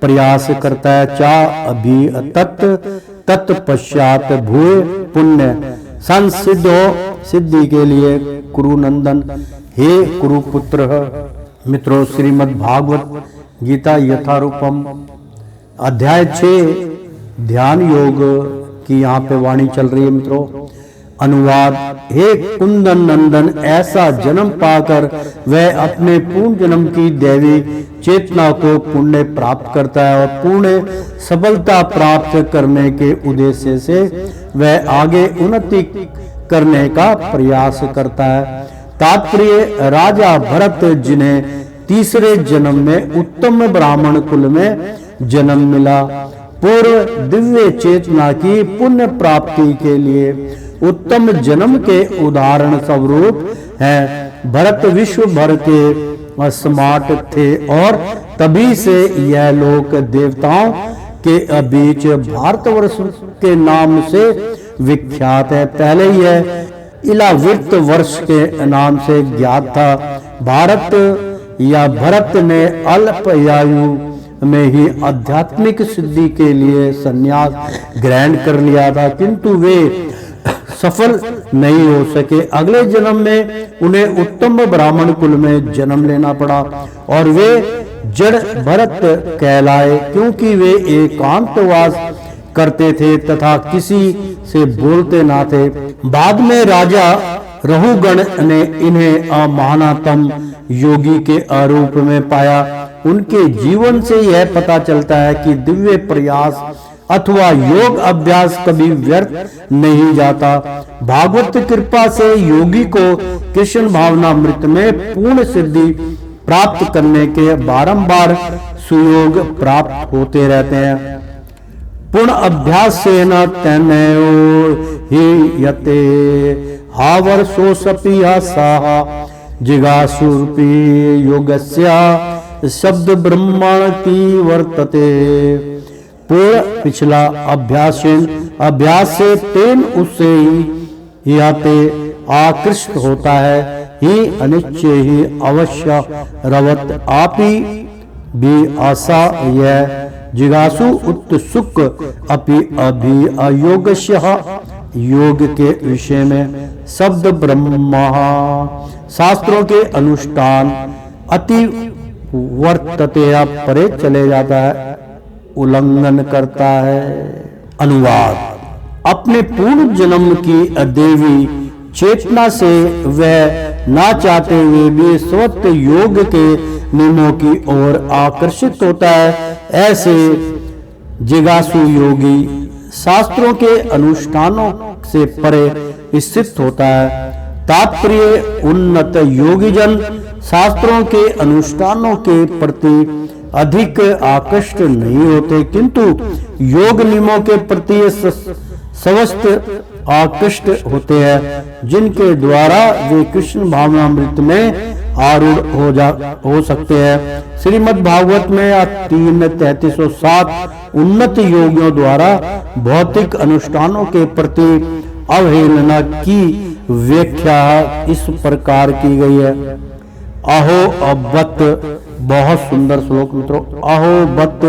प्रयास करता है। चा अभी तत्पश्चात भूय पुण्य संसिद्ध हो सिद्धि के लिए कुरुनंदन हे कुरुपुत्र। मित्रों, श्रीमद् भागवत गीता यथारूपम अध्याय 6 ध्यान योग की यहाँ पे वाणी चल रही है। मित्रों, अनुवाद। हे कुंदन नंदन, ऐसा जन्म पाकर वह अपने पूर्ण जन्म की दैवी चेतना को पुण्य प्राप्त करता है और पूर्ण सफलता प्राप्त करने के उद्देश्य से वह आगे उन्नति करने का प्रयास करता है। तात्पर्य, राजा भरत जिन्हें तीसरे जन्म में उत्तम ब्राह्मण कुल में जन्म मिला, पूर्व दिव्य चेतना की पुण्य प्राप्ति के लिए उत्तम जन्म के उदाहरण स्वरूप हैं। भरत विश्व भर के स्मार्ट थे और तभी से यह लोक देवताओं के बीच भारतवर्ष के नाम से विख्यात है। पहले यह इलावृत वर्ष के नाम से ज्ञात था। भारत या भरत ने अल्पायु में ही आध्यात्मिक सिद्धि के लिए संन्यास ग्रहण कर लिया था, किंतु वे सफल नहीं हो सके। अगले जन्म में उन्हें उत्तम ब्राह्मण कुल में जन्म लेना पड़ा और वे जड़ भरत कहलाए, क्योंकि वे एकांतवास करते थे तथा किसी से बोलते ना थे। बाद में राजा रहुगण ने इन्हें महानतम योगी के आरूप में पाया। उनके जीवन से यह पता चलता है कि दिव्य प्रयास अथवा योग अभ्यास कभी व्यर्थ नहीं जाता। भागवत कृपा से योगी को कृष्ण भावनामृत में पूर्ण सिद्धि प्राप्त करने के बारंबार सुयोग प्राप्त होते रहते हैं। पूर्ण अभ्यास से न तनयो ही यते हावर सोसपि साहा जिगासुरपि योगस्या शब्द ब्रह्मण की वर्तते। पूर्ण पिछला अभ्यास से तेन उससे ही याते आकृष्ट होता है ही अनिश्चय ही अवश्य रवत आपी भी आशा यह जिगासु उत्सुक अपि अभि अयोगस्य योग के विषय में शब्द ब्रह्मा शास्त्रों के अनुष्ठान अति वर्तते परे चले जाता है, उल्लंघन करता है। अनुवाद। अपने पूर्ण जन्म की देवी चेतना से वह ना चाहते हुए भी स्वत योग के नियमों की ओर आकर्षित होता है। ऐसे जिज्ञासु योगी शास्त्रों के अनुष्ठानों से परे स्थित होता है। तात्पर्य उन्नत योगीजन शास्त्रों के अनुष्ठानों के प्रति अधिक आकृष्ट नहीं होते, किंतु योग नियमों के प्रति समस्त आकृष्ट होते हैं, जिनके द्वारा वे कृष्ण भावनामृत में आरूढ़ हो सकते हैं। श्रीमद् भागवत में 3:3307 उन्नत योगियों द्वारा भौतिक अनुष्ठानों के प्रति अवहेलना की व्याख्या इस प्रकार की गई है। अहो अवत, बहुत सुंदर श्लोक मित्रों। अहो बत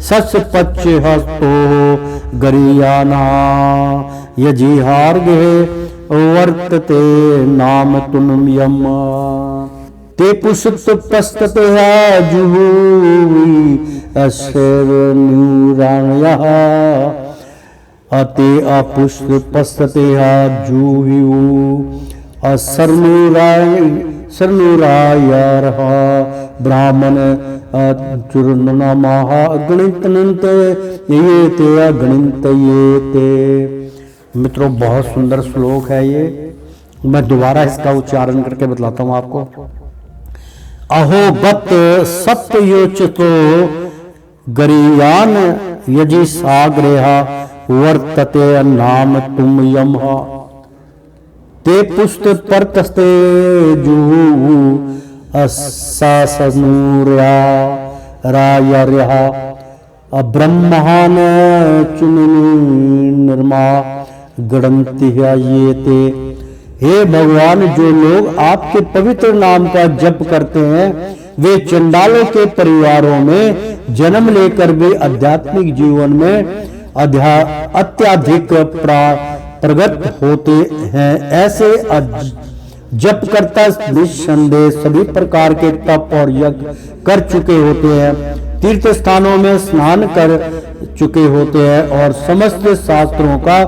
सच पच्च हस्तो गरियाना यजिहार्गे वर्तते नाम तुनम यम ते पुष्ट पस्तते जुहुवी अशर न्यूराणया अते अपुष्ट पस्तते जुहु सरनुरायर ब्राह्मण चूर्णनमः अगणित ये ते अगणित ये ते। मित्रों बहुत सुंदर श्लोक है ये, मैं दोबारा इसका उच्चारण करके बतलाता हूं आपको। अहो बत सत्ययोचितो गरियान यजि साग्रेहा वर्तते नाम तुम यम ते पुष्ट परतस्ते जुहु असनुर्या रायर्या ब्रह्मण चुनिनी निर्मा गणंति ये ते। हे भगवान, जो लोग आपके पवित्र नाम का जप करते हैं वे चंडालों के परिवारों में जन्म लेकर भी आध्यात्मिक जीवन में अत्याधिक प्रगत होते हैं। ऐसे जप करता निस्संदेह सभी प्रकार के तप और यज्ञ कर चुके होते हैं, तीर्थ स्थानों में स्नान कर चुके होते हैं और समस्त शास्त्रों का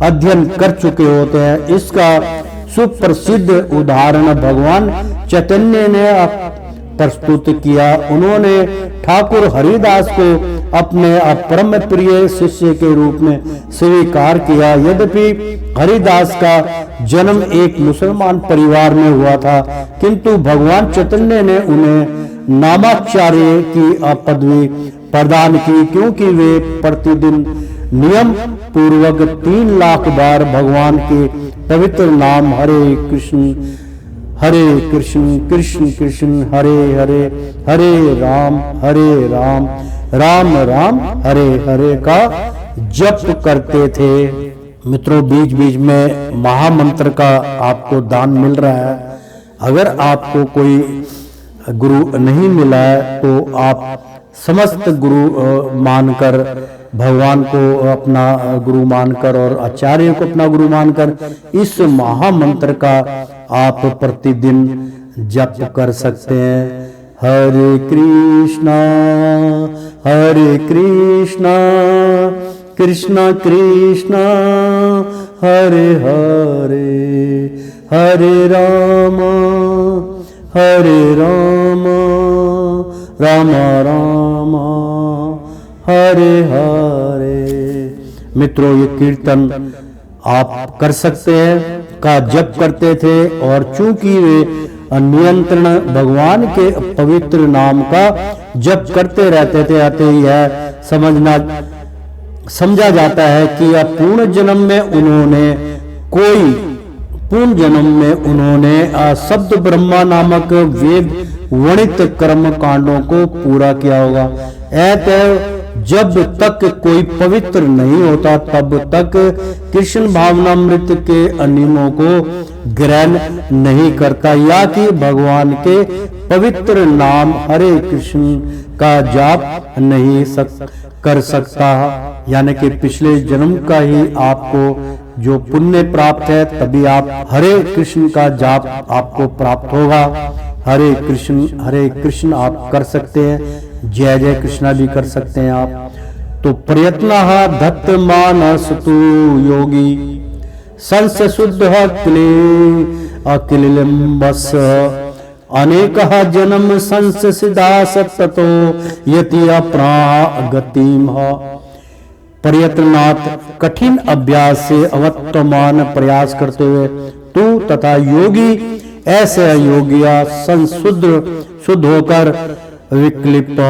अध्ययन कर चुके होते हैं। इसका सुप्रसिद्ध उदाहरण भगवान चैतन्य ने प्रस्तुत किया। उन्होंने ठाकुर हरिदास को अपने परम प्रिय शिष्य के रूप में स्वीकार किया। यद्यपि हरिदास का जन्म एक मुसलमान परिवार में हुआ था, किंतु भगवान चैतन्य ने उन्हें नामाचार्य की पदवी प्रदान की, क्योंकि वे प्रतिदिन नियम पूर्वक 3 लाख बार भगवान के पवित्र नाम हरे कृष्ण कृष्ण कृष्ण हरे हरे, हरे राम राम राम हरे हरे का जप करते थे। मित्रों बीच बीच में महामंत्र का आपको दान मिल रहा है। अगर आपको कोई गुरु नहीं मिला है तो आप समस्त गुरु मानकर, भगवान को अपना गुरु मानकर और आचार्य को अपना गुरु मानकर इस महामंत्र का आप प्रतिदिन जप कर सकते हैं। हरे कृष्णा कृष्णा कृष्णा हरे हरे, हरे राम राम राम हरे हरे। मित्रों ये कीर्तन आप कर सकते हैं, का जप करते थे, और चूंकि वे नियंत्रण भगवान के पवित्र नाम का जप करते रहते थे, अतः यह समझा जाता है कि पूर्ण जन्म में उन्होंने शब्द ब्रह्मा नामक वेद वर्णित कर्म कांडों को पूरा किया होगा। अतः जब तक कोई पवित्र नहीं होता तब तक कृष्ण भावनामृत के नियमों को ग्रहण नहीं करता, या कि भगवान के पवित्र नाम हरे कृष्ण का जाप नहीं कर सकता। यानी कि पिछले जन्म का ही आपको जो पुण्य प्राप्त है तभी आप हरे कृष्ण का जाप आपको प्राप्त होगा। हरे कृष्ण आप कर सकते हैं, जय जय कृष्णा भी कर सकते हैं आप। तो प्रयत्न धत्त मानस तु योगी संस शुद्ध अकिलिम्बस अनेक जन्म संस सिद्धा सत्तो यति अप्रागतिम। प्रयत्नात् कठिन अभ्यास से अवर्तमान प्रयास करते हुए तू तथा योगी ऐसे योगिया शुद्ध होकर विकलिप्त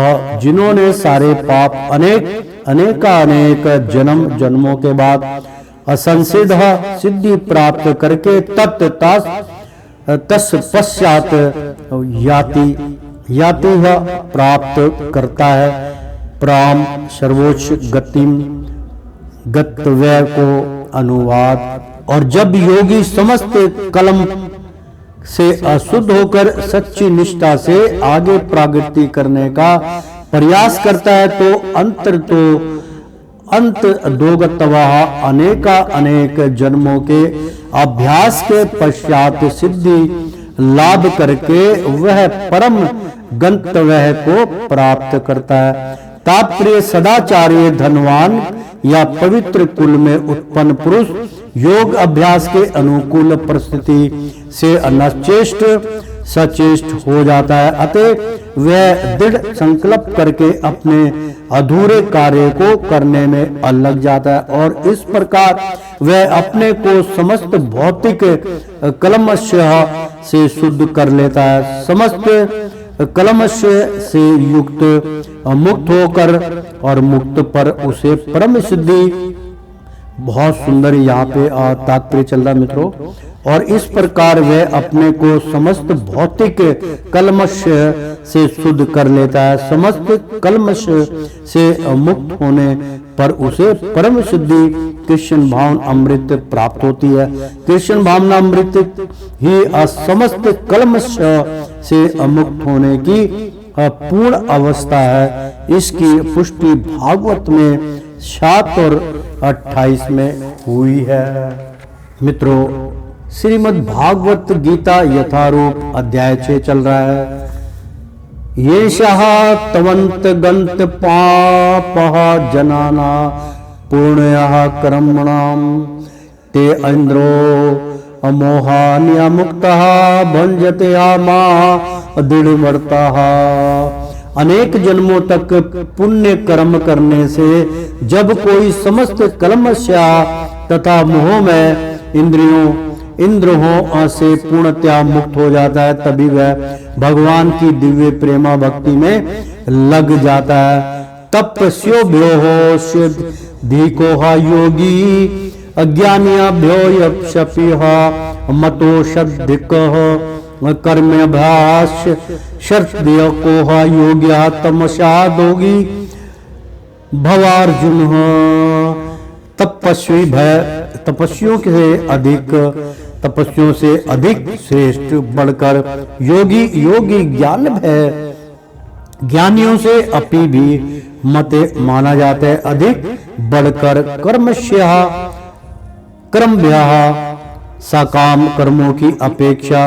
जिन्होंने सारे पाप अनेक जन्मों के बाद असंसिद्ध सिद्धि प्राप्त करके तत्पश्चात याति प्राप्त करता है प्राम सर्वोच्च गतव्य को अनुवाद। और जब योगी समस्त कलम से अशुद्ध होकर सच्ची निष्ठा से आगे प्रगति करने का प्रयास करता है तो अंत दोगतवा अनेक जन्मों के अभ्यास के पश्चात सिद्धि लाभ करके वह परम गंतव्य को प्राप्त करता है। तात्पर्य सदाचार्य धनवान या पवित्र कुल में उत्पन्न पुरुष योग अभ्यास के अनुकूल परिस्थिति से अनचेष्ट सचेष्ट हो जाता है, अतः वह दृढ़ संकल्प करके अपने अधूरे कार्य को करने में लग जाता है और इस प्रकार वह अपने को समस्त भौतिक कलमश से शुद्ध कर लेता है। समस्त कलमश से मुक्त होकर और मुक्त पर उसे परम सिद्धि। बहुत सुंदर यहाँ पे तात्पर्य चल रहा मित्रों। और इस प्रकार वह अपने को समस्त भौतिक कलमश से शुद्ध कर लेता है। समस्त कलमश से मुक्त होने पर उसे परम सिद्धि कृष्ण भावना अमृत प्राप्त होती है। कृष्ण भावना अमृत ही समस्त कलमश से मुक्त होने की पूर्ण अवस्था है। इसकी पुष्टि भागवत में 7 और 28 में हुई है। मित्रों, श्रीमद् भागवत गीता यथारूप अध्याय 6 चल रहा है। ये तवंत गंत पापः जनाना पुण्यः कर्मणाम ते इंद्रो अमोहान्य मुक्तः भंजते आमा दृढ़वर्तः। अनेक जन्मों तक पुण्य कर्म करने से जब कोई समस्त कलमस्या तथा मोह में इंद्रियों से पूर्णतया मुक्त हो जाता है, तभी वह भगवान की दिव्य प्रेमा भक्ति में लग जाता है। तपस्योभ्यो धीको योगी अज्ञानियाभ्यो यप्यपिह मतो शब्दिकः कर्म्यभ्यास शर्तदेव को योग्या तमसा दोगी भवार्जुन। तपस्वियों से अधिक श्रेष्ठ बढ़कर योगी ज्ञान है। ज्ञानियों से अपि भी मते माना जाता है। अधिक बढ़कर कर्मभ्यः सकाम कर्मों की अपेक्षा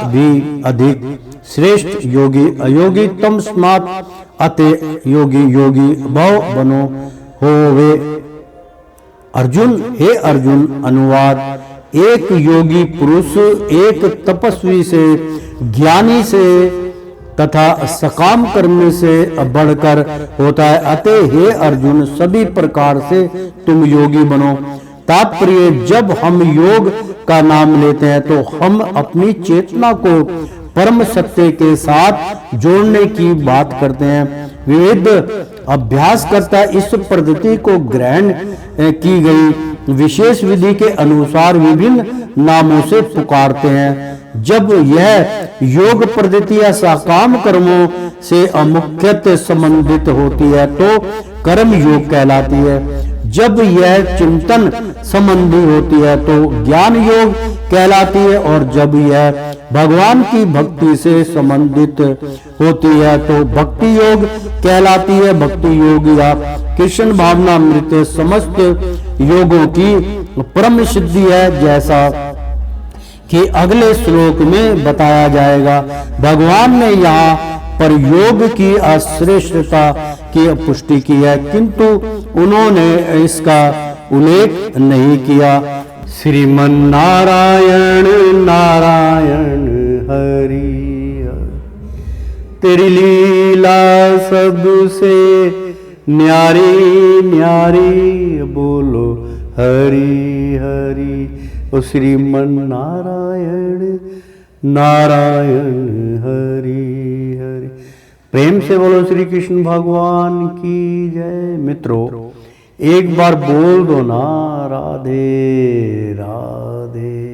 भी अधिक श्रेष्ठ योगी अयोगी तम स्मात् अते योगी भव बनो होवे। अर्जुन, हे अर्जुन, अनुवाद। एक योगी पुरुष एक तपस्वी से, ज्ञानी से तथा सकाम कर्म से बढ़कर होता है। अतः हे अर्जुन, सभी प्रकार से तुम योगी बनो। तात्पर्य, जब हम योग का नाम लेते हैं तो हम अपनी चेतना को परम सत्य के साथ जोड़ने की बात करते हैं। विविध अभ्यासकर्ता इस पद्धति को ग्रहण की गई विशेष विधि के अनुसार विभिन्न नामों से पुकारते हैं। जब यह योग पद्धति या सकाम कर्मों से मुख्यतः संबंधित होती है तो कर्म योग कहलाती है। जब यह चिंतन संबंधी होती है तो ज्ञान योग कहलाती है और जब यह भगवान की भक्ति से संबंधित होती है तो भक्ति योग कहलाती है। भक्ति योग या कृष्ण भावना अमृत समस्त योगों की परम सिद्धि है, जैसा कि अगले श्लोक में बताया जाएगा। भगवान ने यहाँ पर योग की अश्रेष्ठता की पुष्टि की है, किंतु उन्होंने इसका उल्लेख नहीं किया। श्रीमन नारायण नारायण हरि, तेरी लीला सबसे न्यारी न्यारी बोलो हरि हरि। ओ श्रीमन नारायण नारायण हरि हरि। प्रेम से बोलो श्री कृष्ण भगवान की जय। मित्रों एक बार बोल दो ना राधे राधे।